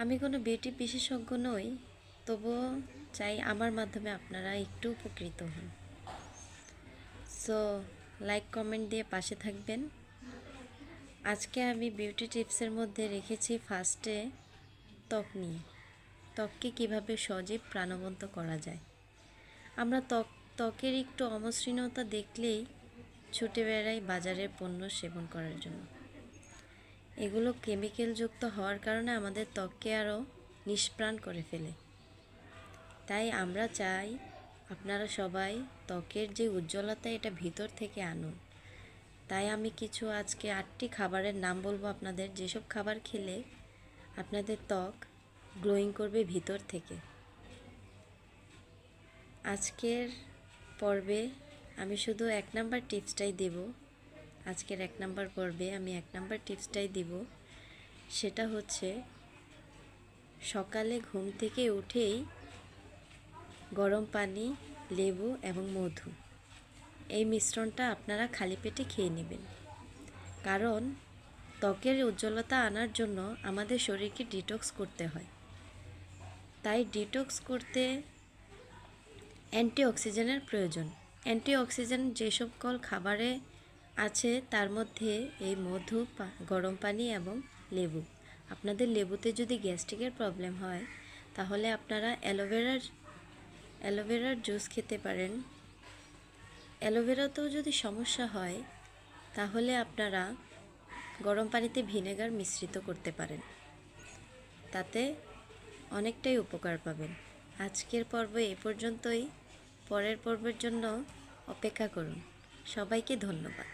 আমি কোনো বিউটি বিশেষজ্ঞ নই, তবুও চাই আমার মাধ্যমে আপনারা একটু উপকৃত হন। সো লাইক কমেন্ট দিয়ে পাশে থাকবেন। আজকে আমি বিউটি টিপসের মধ্যে রেখেছি ফার্স্টে ত্বক নিয়ে। ত্বককে কীভাবে সজীব প্রাণবন্ত করা যায়। আমরা ত্বকের একটু অমসৃণতা দেখলেই ছুটে বেড়াই বাজারের পণ্য সেবন করার জন্য। এগুলো কেমিক্যালযুক্ত হওয়ার কারণে আমাদের ত্বককে আরও নিষ্প্রাণ করে ফেলে। তাই আমরা চাই আপনারা সবাই ত্বকের যে উজ্জ্বলতা এটা ভিতর থেকে আনুন। তাই আমি কিছু আজকে 8টি খাবারের নাম বলবো আপনাদের, যেসব খাবার খেলে আপনাদের ত্বক গ্লোয়িং করবে ভিতর থেকে। আজকের পর্বে আমি শুধু 1 নাম্বার টিপসটাই দেব। আজকের 1 নাম্বার পর্বে আমি 1 নাম্বার টিপসটাই দিব। সেটা হচ্ছে সকালে ঘুম থেকে উঠেই গরম পানি, লেবু এবং মধু এই মিশ্রণটা আপনারা খালি পেটে খেয়ে নেবেন। কারণ ত্বকের উজ্জ্বলতা আনার জন্য আমাদের শরীরকে ডিটক্স করতে হয়। তাই ডিটক্স করতে অ্যান্টিঅক্সিডেন্টের প্রয়োজন। অ্যান্টিঅক্সিডেন্ট যে সকল খাবারে আছে তার মধ্যে এই মধু, গরম পানি এবং লেবু। আপনাদের লেবুতে যদি গ্যাস্ট্রিকের প্রবলেম হয় তাহলে আপনারা অ্যালোভেরার জুস খেতে পারেন। অ্যালোভেরাতেও যদি সমস্যা হয় তাহলে আপনারা গরম পানিতে ভিনেগার মিশ্রিত করতে পারেন, তাতে অনেকটাই উপকার পাবেন। আজকের পর্ব এ পর্যন্তই। পরের পর্বের জন্য অপেক্ষা করুন। সবাইকে ধন্যবাদ।